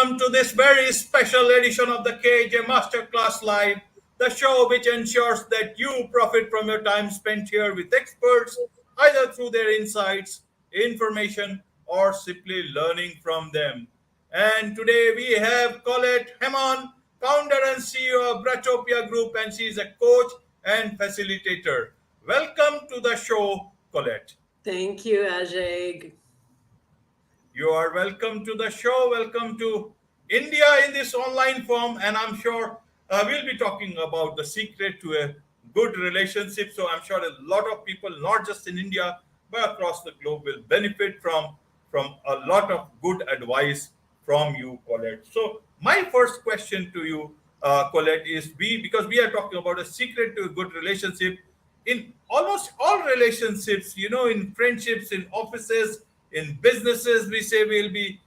welcome to this very special edition of the KAJ Masterclass Live, the show which ensures that you profit from your time spent here with experts, either through their insights, information, or simply learning from them. And today we have Colette Hamon, founder and CEO of BraTopia Group, and she is a coach and facilitator. Welcome to the show, Colette. Thank you, Ajay. You are welcome to the show. Welcome to India in this online form. And I'm sure we'll be talking about the secret to a good relationship. So I'm sure a lot of people, not just in India, but across the globe, will benefit from a lot of good advice from you, Colette. So my first question to you, Colette, is because we are talking about a secret to a good relationship in almost all relationships, in friendships, in offices, in businesses. We say we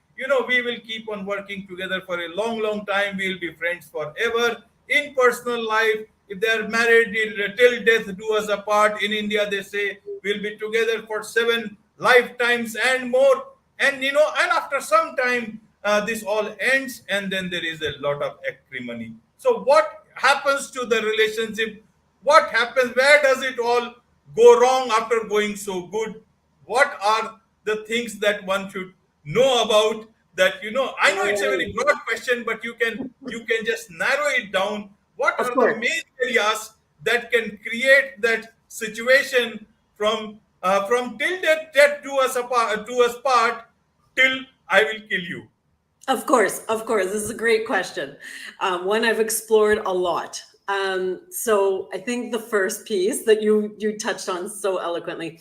will keep on working together for a long, long time. We'll be friends forever. In personal life, if they are married till death do us apart. In India, they say we'll be together for 7 lifetimes and more. And after some time, this all ends, and then there is a lot of acrimony. So what happens to the relationship? What happens? Where does it all go wrong after going so good? What are the things that one should know about that? I know it's a very broad question, but you can just narrow it down. What are the main areas that can create that situation from till death do us part till I will kill you? Of course. This is a great question. One I've explored a lot. So I think the first piece that you touched on so eloquently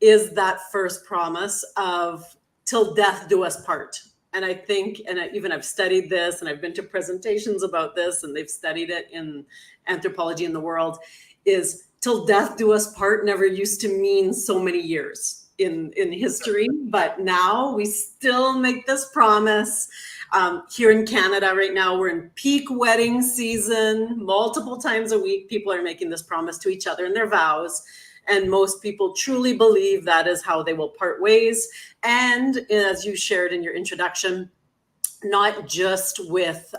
is that first promise of till death do us part. And I think, even I've studied this, and I've been to presentations about this, and they've studied it in anthropology in the world, is till death do us part never used to mean so many years in history. But now we still make this promise. Here in Canada right now, we're in peak wedding season. Multiple times a week, people are making this promise to each other in their vows. And most people truly believe that is how they will part ways. And as you shared in your introduction, not just with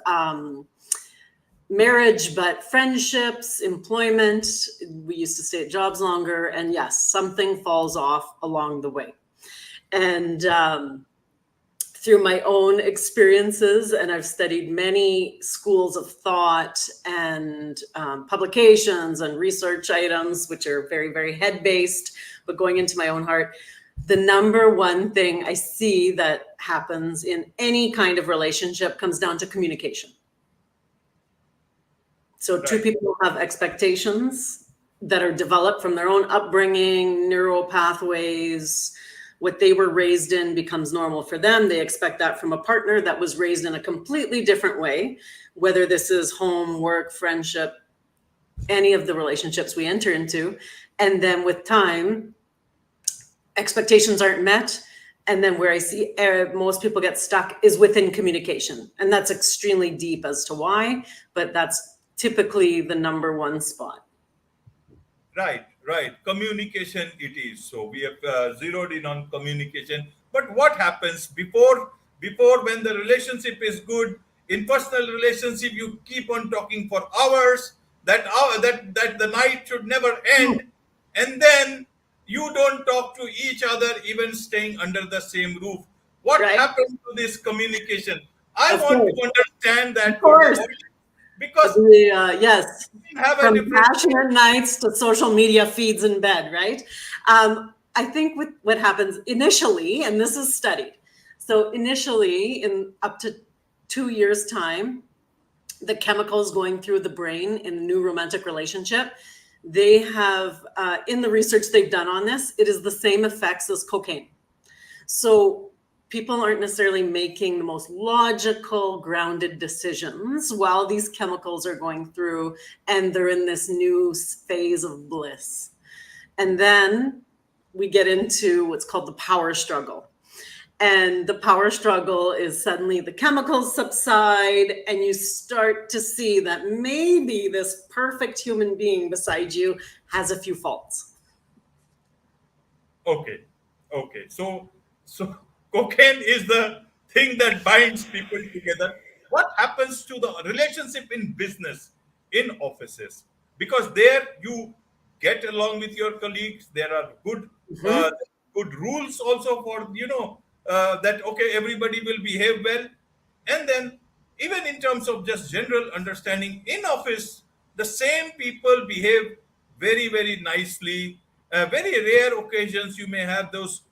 marriage, but friendships, employment. We used to stay at jobs longer. And yes, something falls off along the way. And through my own experiences, and I've studied many schools of thought and publications and research items, which are very, very head-based, but going into my own heart, the number one thing I see that happens in any kind of relationship comes down to communication. So two people have expectations that are developed from their own upbringing, neural pathways. What they were raised in becomes normal for them. They expect that from a partner that was raised in a completely different way, whether this is home, work, friendship, any of the relationships we enter into. And then with time, expectations aren't met. And then where I see most people get stuck is within communication. And that's extremely deep as to why, but that's typically the number one spot. Right. Communication it is. So we have zeroed in on communication. But what happens before when the relationship is good? In personal relationship, you keep on talking for hours. That the night should never end, and then you don't talk to each other, even staying under the same roof. What happens to this communication? I want to understand that. Because yes, from passionate nights to social media feeds in bed, right? I think with what happens initially, and this is studied, so initially in up to 2 years' time, the chemicals going through the brain in a new romantic relationship, they have, in the research they've done on this, it is the same effects as cocaine. So people aren't necessarily making the most logical, grounded decisions while these chemicals are going through and they're in this new phase of bliss. And then we get into what's called the power struggle. And the power struggle is suddenly the chemicals subside and you start to see that maybe this perfect human being beside you has a few faults. Okay. So cocaine is the thing that binds people together. What happens to the relationship in business, in offices? Because there you get along with your colleagues. There are uh, Mhm. good rules also for that okay, everybody will behave well. And then even in terms of just general understanding in office, the same people behave very nicely. Very rare occasions you may have those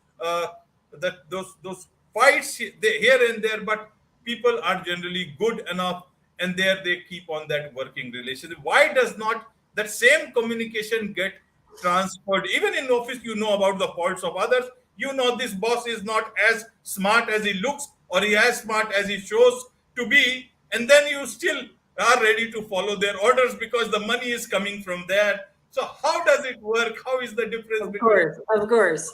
fights here and there, but people are generally good enough, and there they keep on that working relationship. Why does not that same communication get transferred? Even in office, you know about the faults of others. You know this boss is not as smart as he looks, or he as smart as he shows to be, and then you still are ready to follow their orders because the money is coming from there. So how does it work? How is the difference Of between? course, of course.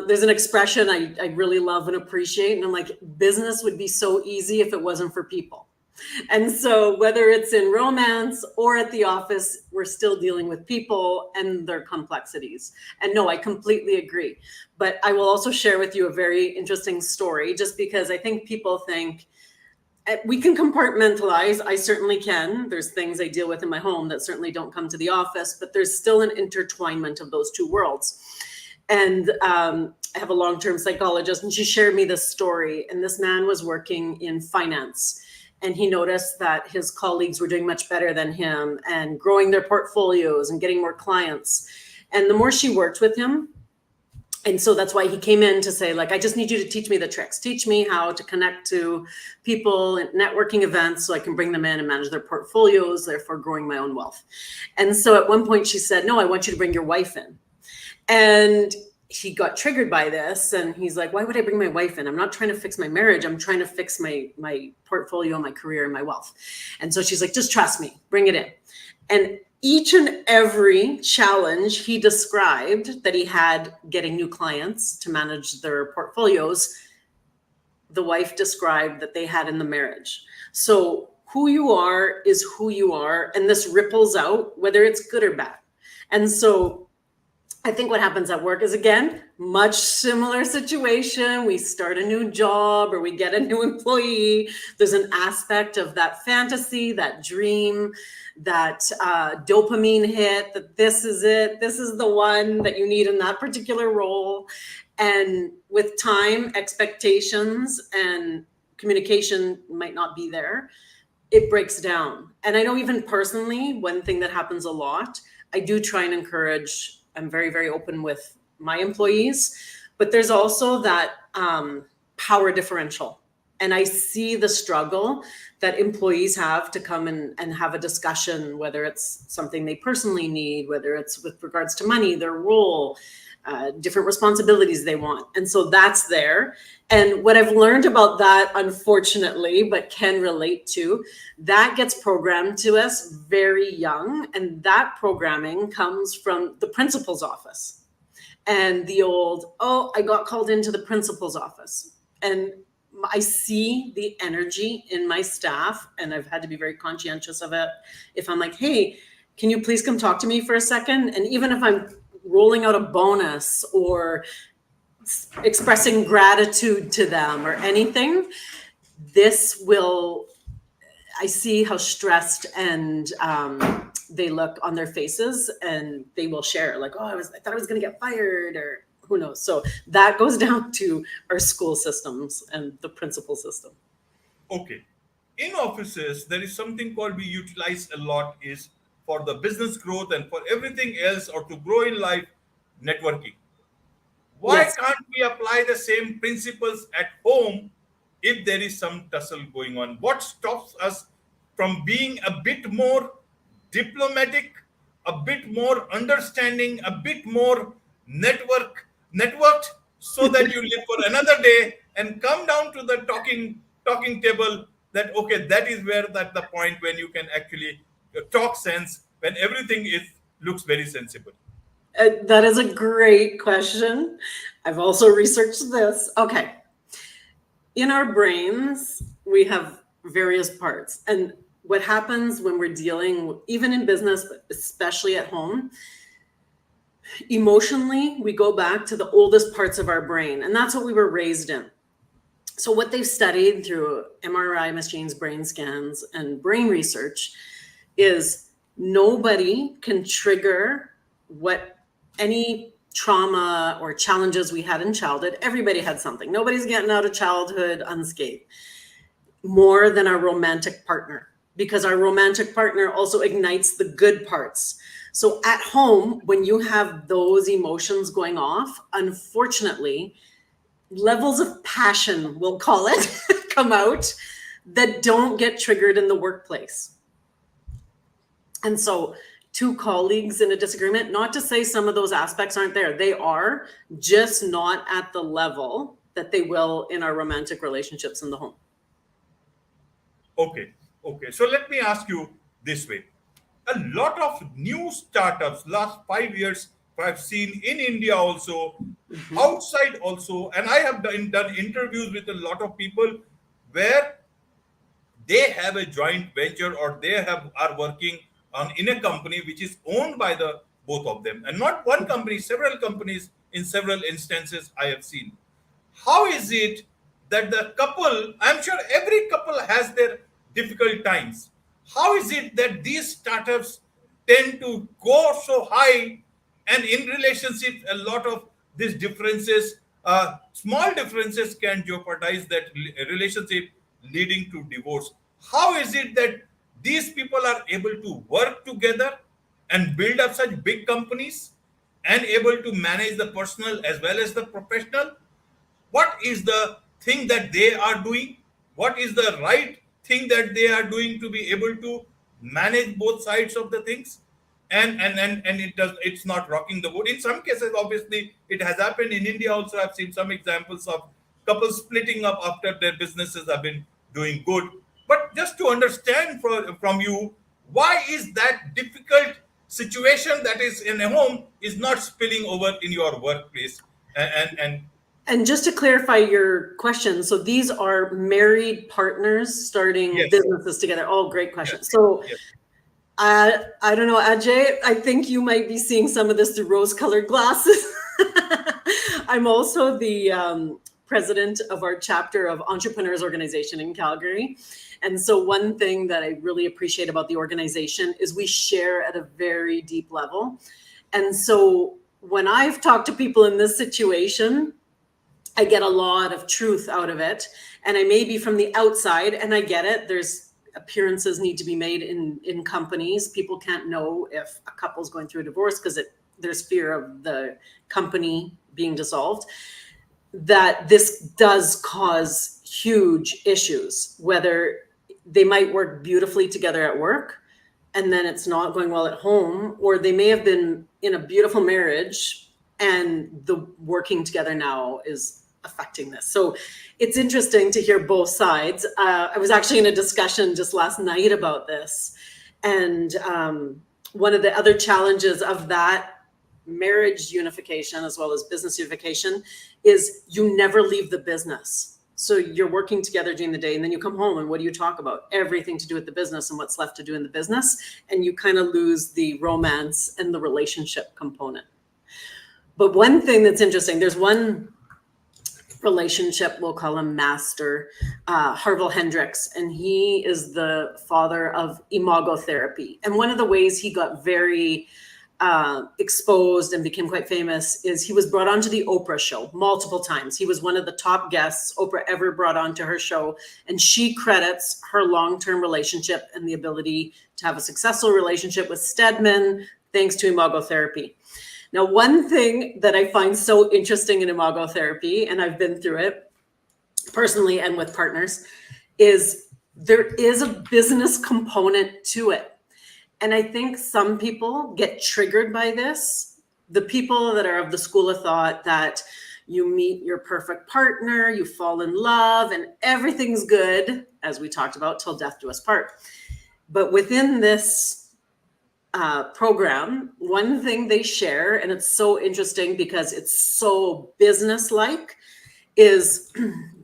There's an expression I really love and appreciate, and I'm like, business would be so easy if it wasn't for people. And so, whether it's in romance or at the office, we're still dealing with people and their complexities. And no, I completely agree. But I will also share with you a very interesting story, just because I think people think we can compartmentalize. I certainly can. There's things I deal with in my home that certainly don't come to the office, but there's still an intertwinement of those two worlds. And I have a long-term psychologist, and she shared me this story. And this man was working in finance, and he noticed that his colleagues were doing much better than him and growing their portfolios and getting more clients. And the more she worked with him, and so that's why he came in to say, like, I just need you to teach me the tricks. Teach me how to connect to people at networking events so I can bring them in and manage their portfolios, therefore growing my own wealth. And so at one point she said, no, I want you to bring your wife in. And he got triggered by this, and he's like, why would I bring my wife in? I'm not trying to fix my marriage. I'm trying to fix my portfolio, my career, and my wealth. And so she's like, just trust me, bring it in. And each and every challenge he described that he had getting new clients to manage their portfolios, the wife described that they had in the marriage. So who you are is who you are, and this ripples out, whether it's good or bad. And so I think what happens at work is, again, much similar situation. We start a new job or we get a new employee. There's an aspect of that fantasy, that dream, that dopamine hit, that this is it. This is the one that you need in that particular role. And with time, expectations and communication might not be there. It breaks down. And I know even personally, one thing that happens a lot, I do try and encourage. I'm very open with my employees, but there's also that power differential. And I see the struggle that employees have to come and have a discussion, whether it's something they personally need, whether it's with regards to money, their role, different responsibilities they want. And so that's there. And what I've learned about that, unfortunately, but can relate to, that gets programmed to us very young. And that programming comes from the principal's office and the old, oh, I got called into the principal's office. And I see the energy in my staff, and I've had to be very conscientious of it. If I'm like, hey, can you please come talk to me for a second? And even if I'm rolling out a bonus or expressing gratitude to them or anything, this will, I see how stressed and they look on their faces, and they will share like, oh, I thought I was going to get fired, or who knows. So that goes down to our school systems and the principal system. Okay. In offices, there is something called, we utilize a lot, is for the business growth and for everything else, or to grow in life, networking. Why Yes. can't we apply the same principles at home if there is some tussle going on? What stops us from being a bit more diplomatic, a bit more understanding, a bit more networked, so that you live for another day and come down to the talking table, that okay, that is where that the point when you can actually talk sense, when everything is looks very sensible. That is a great question. I've also researched this. Okay. In our brains, we have various parts. And what happens when we're dealing, even in business, but especially at home, emotionally, we go back to the oldest parts of our brain. And that's what we were raised in. So what they've studied through MRI machines, brain scans, and brain research is nobody can trigger what any trauma or challenges we had in childhood. Everybody had something. Nobody's getting out of childhood unscathed more than our romantic partner, because our romantic partner also ignites the good parts. So at home, when you have those emotions going off, unfortunately, levels of passion, we'll call it, come out that don't get triggered in the workplace. And so two colleagues in a disagreement, not to say some of those aspects aren't there. They are, just not at the level that they will in our romantic relationships in the home. Okay. So let me ask you this way. A lot of new startups last 5 years I've seen in India also, outside also, and I have done interviews with a lot of people where they have a joint venture or they are working on in a company which is owned by the both of them, and not one company, several companies in several instances I have seen. How is it that the couple, I'm sure every couple has their difficult times, how is it that these startups tend to go so high, and in relationships a lot of these differences, small differences can jeopardize that relationship leading to divorce? How is it that these people are able to work together and build up such big companies and able to manage the personal as well as the professional? What is the thing that they are doing? What is the right thing that they are doing to be able to manage both sides of the things? And it's not rocking the boat. In some cases, obviously, it has happened in India also. I've seen some examples of couples splitting up after their businesses have been doing good. But just to understand from you, why is that difficult situation that is in a home is not spilling over in your workplace? And just to clarify your question, so these are married partners starting Yes. businesses together. Oh, great question. Yes. So yes. I don't know, Ajay, I think you might be seeing some of this through rose-colored glasses. I'm also the president of our chapter of Entrepreneurs Organization in Calgary. And so one thing that I really appreciate about the organization is we share at a very deep level. And so when I've talked to people in this situation, I get a lot of truth out of it. And I may be from the outside, and I get it. There's appearances need to be made in companies. People can't know if a couple's going through a divorce because there's fear of the company being dissolved. That this does cause huge issues, whether they might work beautifully together at work and then it's not going well at home, or they may have been in a beautiful marriage and the working together now is affecting this. So it's interesting to hear both sides. I was actually in a discussion just last night about this. And one of the other challenges of that marriage unification as well as business unification is you never leave the business. So you're working together during the day and then you come home and what do you talk about? Everything to do with the business and what's left to do in the business. And you kind of lose the romance and the relationship component. But one thing that's interesting, there's one relationship, we'll call him Master, Harville Hendricks, and he is the father of imagotherapy. And one of the ways he got very exposed and became quite famous is he was brought onto the Oprah show multiple times. He was one of the top guests Oprah ever brought onto her show, and she credits her long-term relationship and the ability to have a successful relationship with Stedman thanks to imagotherapy. Now, one thing that I find so interesting in imagotherapy, and I've been through it personally and with partners, is there is a business component to it. And I think some people get triggered by this. The people that are of the school of thought that you meet your perfect partner, you fall in love, and everything's good, as we talked about, till death do us part. But within this program, one thing they share, and it's so interesting because it's so business-like, is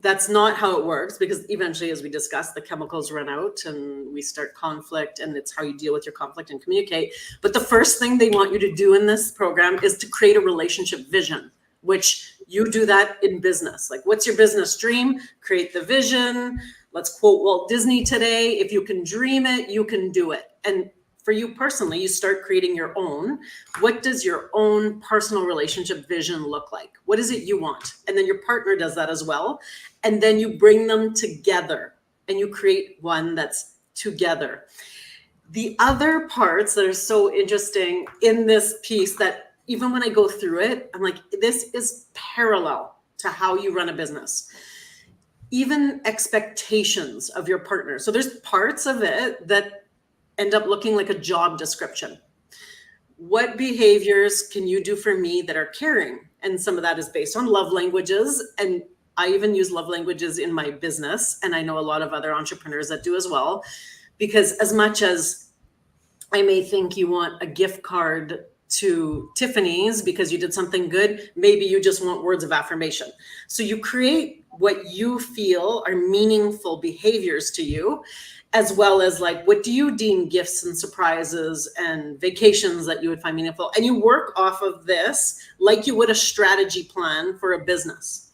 that's not how it works, because eventually, as we discussed, the chemicals run out and we start conflict, and it's how you deal with your conflict and communicate. But the first thing they want you to do in this program is to create a relationship vision. which you do that in business. Like, what's your business dream? Create the vision. Let's quote Walt Disney today. If you can dream it, you can do it. And for you personally, you start creating your own. What does your own personal relationship vision look like? What is it you want? And then your partner does that as well. And then you bring them together and you create one that's together. The other parts that are so interesting in this piece, that even when I go through it, I'm like, this is parallel to how you run a business. Even expectations of your partner. So there's parts of it that end up looking like a job description. What behaviors can you do for me that are caring? And some of that is based on love languages. And I even use love languages in my business. And I know a lot of other entrepreneurs that do as well. Because as much as I may think you want a gift card to Tiffany's because you did something good, maybe you just want words of affirmation. So you create what you feel are meaningful behaviors to you, as well as like, what do you deem gifts and surprises and vacations that you would find meaningful? And you work off of this like you would a strategy plan for a business.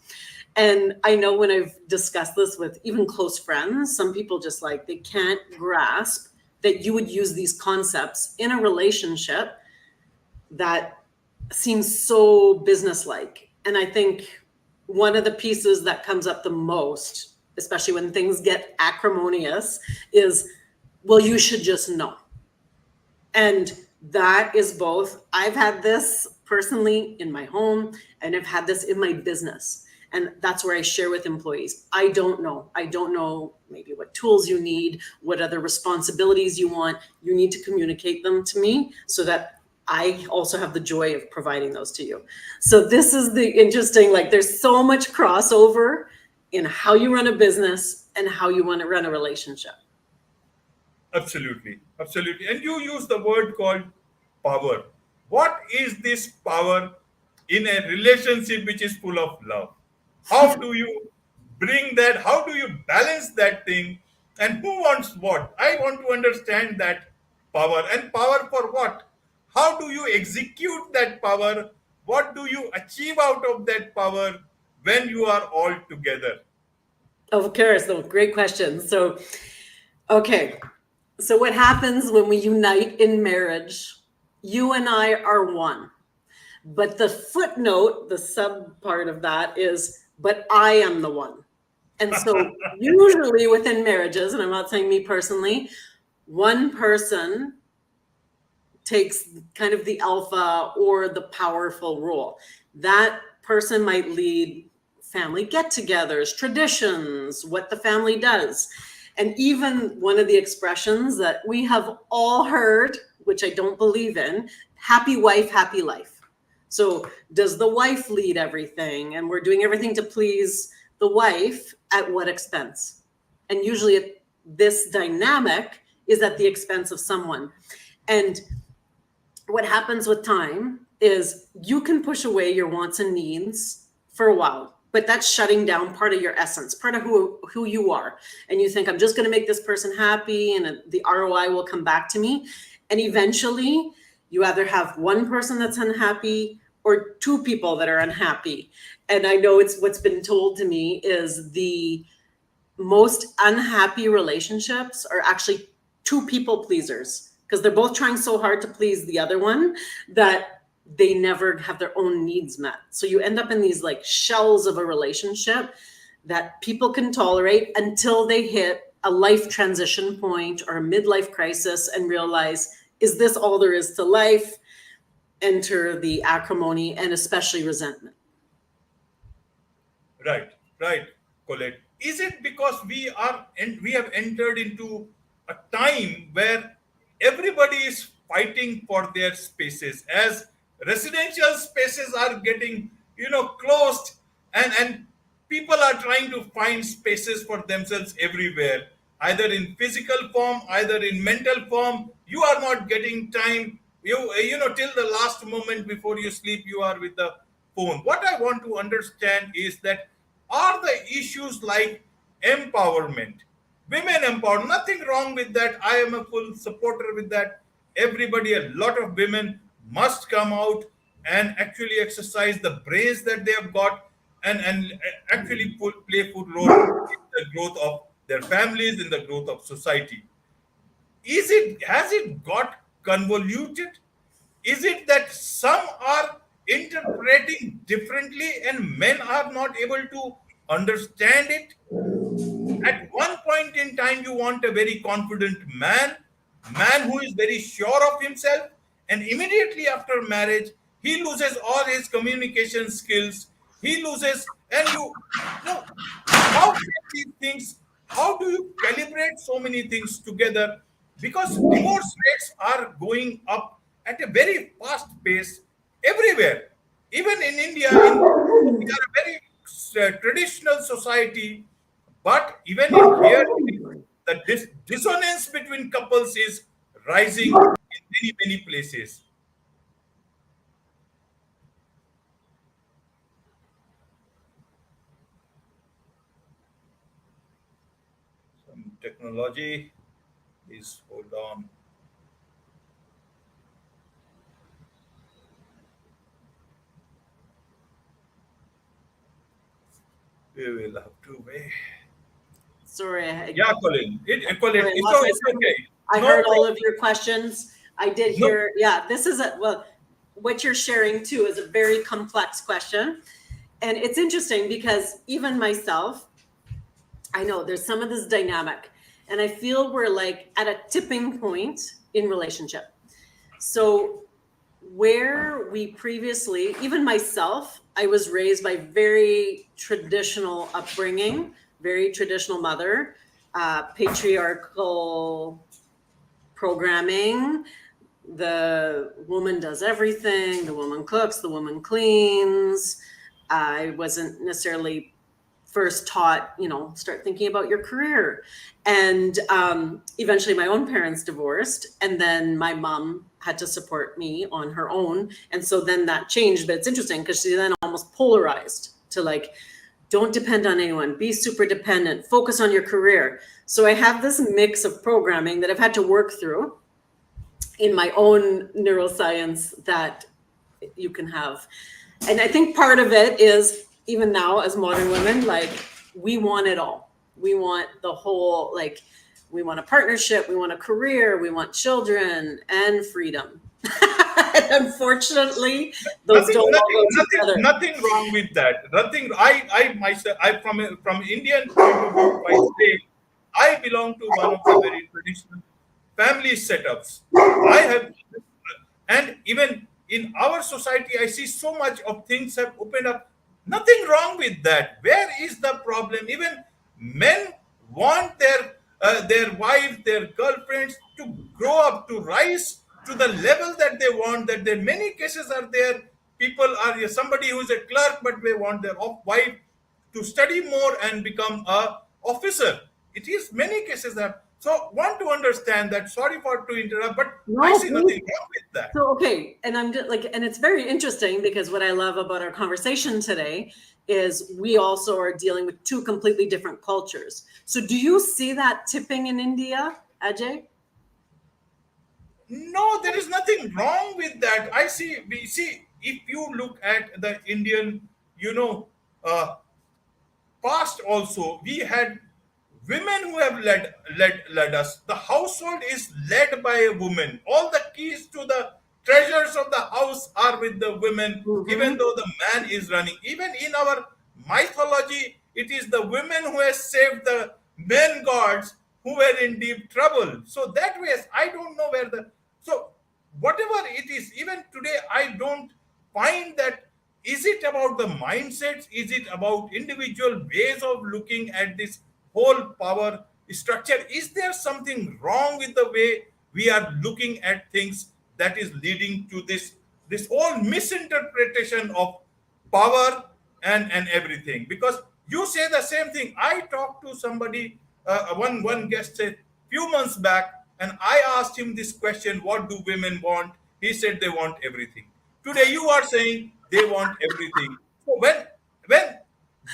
And I know when I've discussed this with even close friends, some people just like, they can't grasp that you would use these concepts in a relationship that seems so business-like. And I think one of the pieces that comes up the most, especially when things get acrimonious, is, well, you should just know. And that is both, I've had this personally in my home, and I've had this in my business. And that's where I share with employees. I don't know. I don't know maybe what tools you need, what other responsibilities you want. You need to communicate them to me so that I also have the joy of providing those to you. So this is the interesting, like, there's so much crossover in how you run a business and how you want to run a relationship. Absolutely. Absolutely. And you use the word called power. What is this power in a relationship which is full of love? How do you bring that? How do you balance that thing? And who wants what? I want to understand that power. And power for what? How do you execute that power? What do you achieve out of that power when you are all together? Of course, though, great question. So, okay. So what happens when we unite in marriage? You and I are one. But the footnote, the sub part of that is, but I am the one. And so usually within marriages, and I'm not saying me personally, one person takes kind of the alpha or the powerful role. That person might lead family get-togethers, traditions, what the family does. And even one of the expressions that we have all heard, which I don't believe in, happy wife, happy life. So does the wife lead everything? And we're doing everything to please the wife at what expense? And usually this dynamic is at the expense of someone. And what happens with time is you can push away your wants and needs for a while, but that's shutting down part of your essence, part of who you are. And you think, I'm just going to make this person happy and the ROI will come back to me. And eventually you either have one person that's unhappy or two people that are unhappy. And I know it's what's been told to me is the most unhappy relationships are actually two people pleasers, because they're both trying so hard to please the other one that they never have their own needs met. So you end up in these like shells of a relationship that people can tolerate until they hit a life transition point or a midlife crisis and realize, is this all there is to life? Enter the acrimony and especially resentment. Right, right, Colette. Is it because we have entered into a time where everybody is fighting for their spaces, as residential spaces are getting, closed, and people are trying to find spaces for themselves everywhere, either in physical form, either in mental form. You are not getting time. Till the last moment before you sleep, you are with the phone. What I want to understand is that, are the issues like empowerment, women empowerment, nothing wrong with that. I am a full supporter with that. Everybody, a lot of women must come out. and actually exercise the brains that they have got, and actually play full role in the growth of their families, in the growth of society. Has it got convoluted? Is it that some are interpreting differently and men are not able to understand it? At one point in time you want a very confident man who is very sure of himself, and immediately after marriage he loses all his communication skills. He loses, and you know, how can these things, how do you calibrate so many things together? Because divorce rates are going up at a very fast pace everywhere. Even in India, we are a very traditional society, but even in here, the dissonance between couples is rising in many places. Some technology, please hold on. We will have to wait. Sorry, Yeah, Colin. Colin, sorry, I it's, lost my it's okay. I No heard all problem. of your questions. I did No, hear, yeah, this is well, what you're sharing too is a very complex question. And it's interesting because even myself, I know there's some of this dynamic, and I feel we're like at a tipping point in relationship. So where we previously, even myself, I was raised by very traditional upbringing, very traditional mother, patriarchal programming. The woman does everything, the woman cooks, the woman cleans. I wasn't necessarily first taught, start thinking about your career. And eventually my own parents divorced, and then my mom had to support me on her own. And so then that changed. But it's interesting because she then almost polarized to like, don't depend on anyone, be super dependent, focus on your career. So I have this mix of programming that I've had to work through in my own neuroscience that you can have. And I think part of it is, even now as modern women, like, we want it all. We want the whole, like, we want a partnership, we want a career, we want children and freedom. And unfortunately, those nothing, don't all nothing, go nothing, together. nothing wrong with that. Nothing. I myself, I from Indian point of view, if I say, I belong to one of the very traditional family setups. I have, and even in our society, I see so much of things have opened up. Nothing wrong with that. Where is the problem? Even men want their wives, their girlfriends to grow up, to rise to the level that they want. That there many cases are there. People are, somebody who is a clerk, but they want their wife to study more and become a officer. It is many cases that, so want to understand that. Sorry for to interrupt, but I No, see please. nothing wrong with that. So, okay. And I'm just like, and it's very interesting because what I love about our conversation today is we also are dealing with two completely different cultures. So do you see that tipping in India, Ajay? No, there is nothing wrong with that. We see, if you look at the Indian, you know, uh, past also, we had women who have led us. The household is led by a woman. All the keys to the treasures of the house are with the women, even Mm-hmm. though the man is running. Even in our mythology, it is the women who has saved the men gods who were in deep trouble. So that way, I don't know where the, so whatever it is, even today I don't find that, is it about the mindsets, is it about individual ways of looking at this whole power structure? Is there something wrong with the way we are looking at things that is leading to this whole misinterpretation of power and everything? Because you say the same thing. I talked to somebody, one guest said few months back, and I asked him this question: what do women want? He said they want everything. Today you are saying they want everything. So when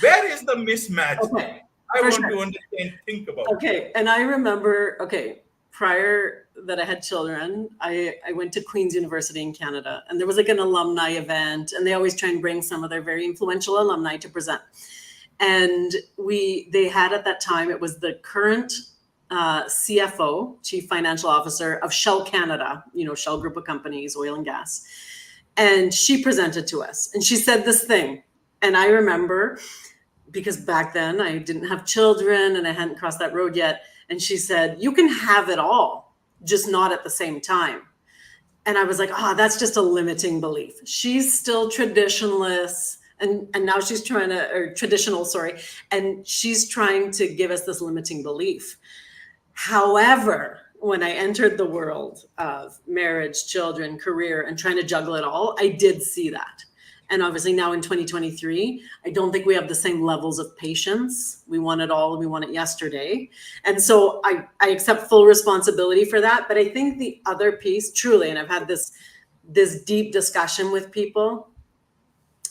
where is the mismatch there? Okay, I for want sure. to understand, think about. Okay, and I remember, okay, prior, that I had children, I went to Queen's University in Canada, and there was like an alumni event, and they always try and bring some of their very influential alumni to present. And they had at that time, it was the current CFO, Chief Financial Officer of Shell Canada, Shell Group of Companies, oil and gas. And she presented to us, and she said this thing. And I remember, because back then I didn't have children and I hadn't crossed that road yet. And she said, you can have it all, just not at the same time. And I was like, that's just a limiting belief. She's still traditionalist. And now she's traditional, and she's trying to give us this limiting belief. However, when I entered the world of marriage, children, career, and trying to juggle it all, I did see that. And obviously now in 2023, I don't think we have the same levels of patience. We want it all, and we want it yesterday. And so I accept full responsibility for that. But I think the other piece, truly, and I've had this deep discussion with people,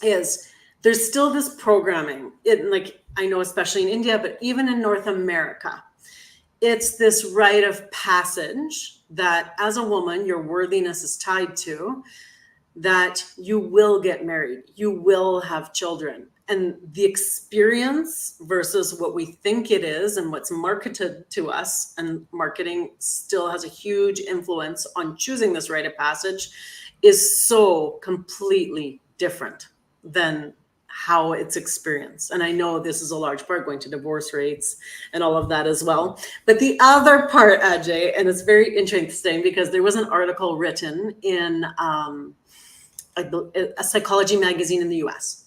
is there's still this programming. I know especially in India, but even in North America, it's this rite of passage that as a woman, your worthiness is tied to, that you will get married, you will have children. And the experience versus what we think it is and what's marketed to us, and marketing still has a huge influence on choosing this rite of passage, is so completely different than how it's experienced. And I know this is a large part going to divorce rates and all of that as well. But the other part, Ajay, and it's very interesting because there was an article written in a psychology magazine in the US.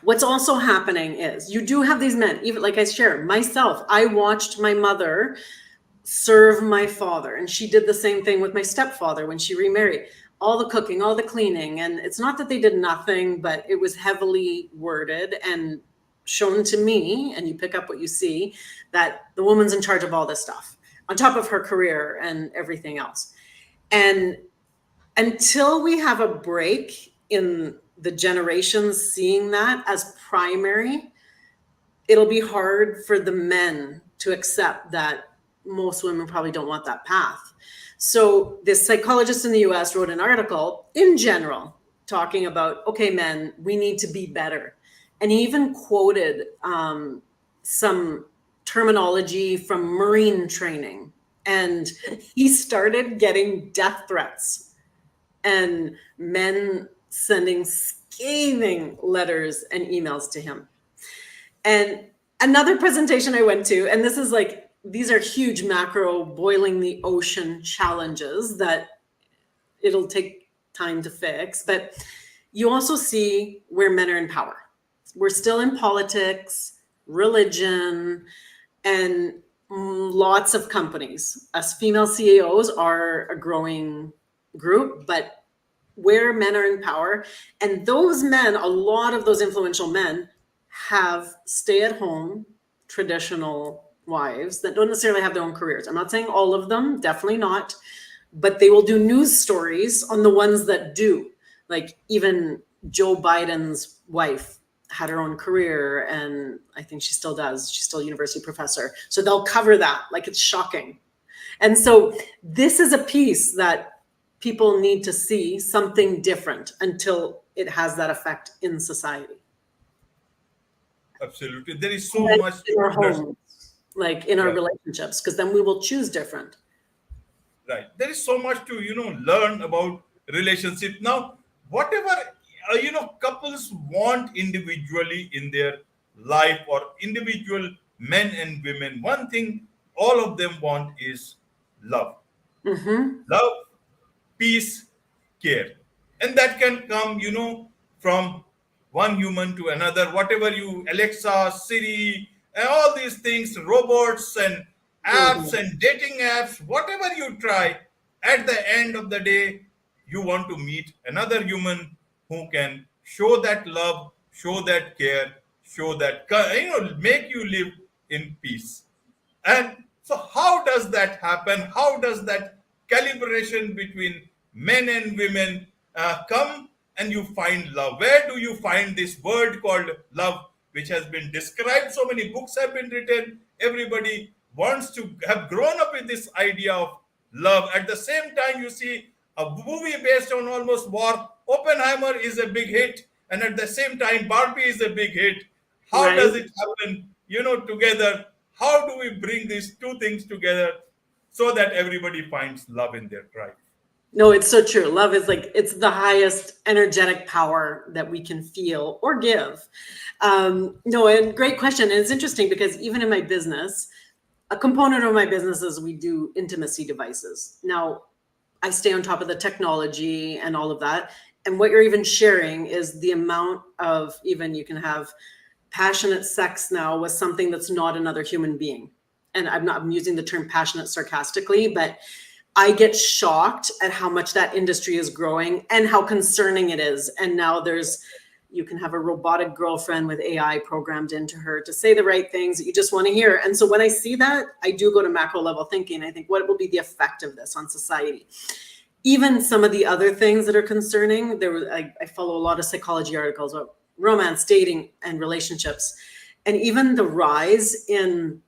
What's also happening is you do have these men, even like I share myself, I watched my mother serve my father, and she did the same thing with my stepfather when she remarried. All the cooking, all the cleaning. And it's not that they did nothing, but it was heavily worded and shown to me, and you pick up what you see, that the woman's in charge of all this stuff on top of her career and everything else. And until we have a break in the generations seeing that as primary, it'll be hard for the men to accept that most women probably don't want that path. So this psychologist in the US wrote an article in general talking about, okay, men, we need to be better. And he even quoted some terminology from Marine training. And he started getting death threats and men sending scathing letters and emails to him. And another presentation I went to, and this is these are huge macro boiling the ocean challenges that it'll take time to fix, but you also see where men are in power. We're still in politics, religion, and lots of companies. Us female CEOs are a growing group, but where men are in power, and those men, a lot of those influential men have stay-at-home traditional wives that don't necessarily have their own careers. I'm not saying all of them, definitely not, but they will do news stories on the ones that do. Like even Joe Biden's wife had her own career, and I think she still does. She's still a university professor. So they'll cover that like it's shocking. And so this is a piece that people need to see something different until it has that effect in society. Absolutely. There is so much in our homes, like in our relationships, because then we will choose different. Right. There is so much to, learn about relationship. Now, whatever, couples want individually in their life, or individual men and women, one thing all of them want is love. Mm-hmm. Love, peace, care. And that can come, from one human to another, whatever Alexa, Siri, and all these things, robots and apps and dating apps, whatever you try, at the end of the day, you want to meet another human who can show that love, show that care, show that, make you live in peace. And so how does that happen? How does that calibration between men and women come, and you find love? Where do you find this word called love, which has been described? So many books have been written. Everybody wants to have grown up with this idea of love. At the same time, you see a movie based on almost war. Oppenheimer is a big hit, and at the same time, Barbie is a big hit. How Right. does it happen, together? How do we bring these two things together so that everybody finds love in their tribe? No, it's so true. Love is like, it's the highest energetic power that we can feel or give. No, and great question. And it's interesting because even in my business, a component of my business is we do intimacy devices. Now, I stay on top of the technology and all of that. And what you're even sharing is the amount of, even you can have passionate sex now with something that's not another human being. And I'm using the term passionate sarcastically, but I get shocked at how much that industry is growing and how concerning it is. And now you can have a robotic girlfriend with AI programmed into her to say the right things that you just want to hear. And so when I see that, I do go to macro level thinking. I think, what will be the effect of this on society? Even some of the other things that are concerning, I follow a lot of psychology articles about romance, dating, and relationships. And even the rise in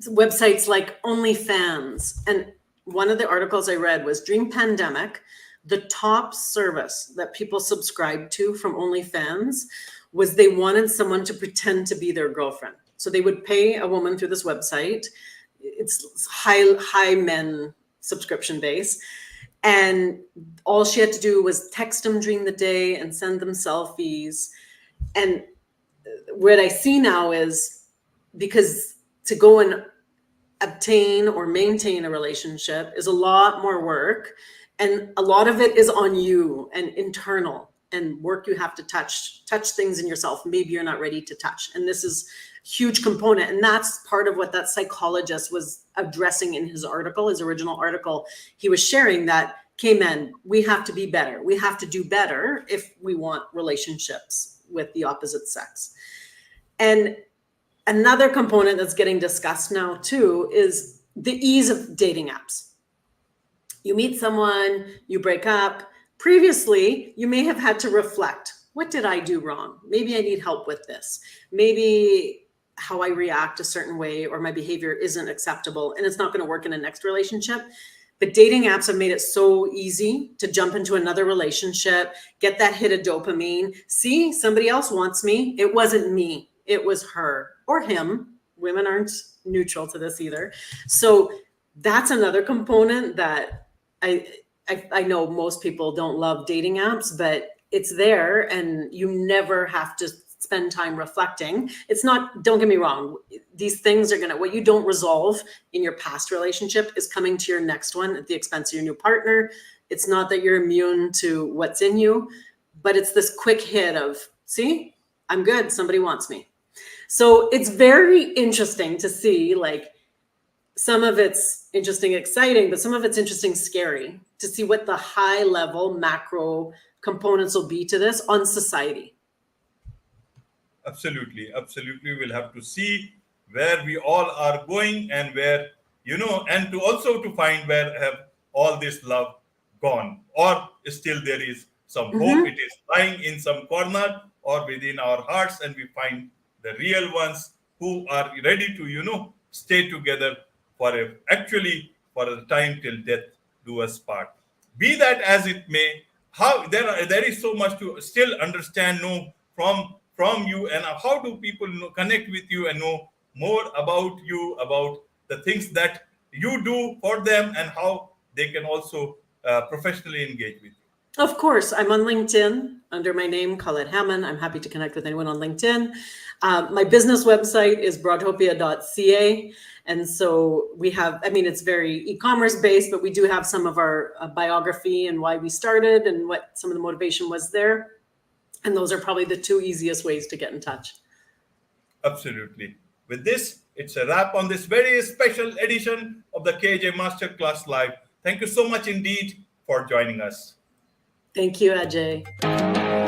websites like OnlyFans. And one of the articles I read was during pandemic, the top service that people subscribed to from OnlyFans was they wanted someone to pretend to be their girlfriend. So they would pay a woman through this website. It's high men subscription base. And all she had to do was text them during the day and send them selfies. And what I see now is, because to go and obtain or maintain a relationship is a lot more work, and a lot of it is on you and internal and work. You have to touch things in yourself maybe you're not ready to touch, and this is a huge component. And that's part of what that psychologist was addressing in his original article. He was sharing that, men, we have to be better. We have to do better if we want relationships with the opposite sex. And another component that's getting discussed now too is the ease of dating apps. You meet someone, you break up. Previously, you may have had to reflect. What did I do wrong? Maybe I need help with this. Maybe how I react a certain way or my behavior isn't acceptable and it's not going to work in a next relationship. But dating apps have made it so easy to jump into another relationship, get that hit of dopamine. See, somebody else wants me. It wasn't me. It was her or him. Women aren't neutral to this either. So that's another component that I know most people don't love dating apps, but it's there and you never have to spend time reflecting. It's not, don't get me wrong, these things are what you don't resolve in your past relationship is coming to your next one at the expense of your new partner. It's not that you're immune to what's in you, but it's this quick hit of, see, I'm good, somebody wants me. So it's very interesting to see, like, some of it's interesting, exciting, but some of it's interesting, scary to see what the high level macro components will be to this on society. Absolutely. We'll have to see where we all are going and where, and to find where have all this love gone, or still there is some hope. It is lying in some corner or within our hearts, and we find the real ones who are ready to, stay together forever. Actually, for the time till death do us part. Be that as it may, how there is so much to still understand, know from you, and how do people connect with you and know more about you, about the things that you do for them, and how they can also professionally engage with you. Of course, I'm on LinkedIn under my name, Colette Hamon. I'm happy to connect with anyone on LinkedIn. My business website is BraTopia.ca. And so we have, it's very e-commerce based, but we do have some of our biography and why we started and what some of the motivation was there. And those are probably the two easiest ways to get in touch. Absolutely. With this, it's a wrap on this very special edition of the KAJ Masterclass Live. Thank you so much indeed for joining us. Thank you, Ajay.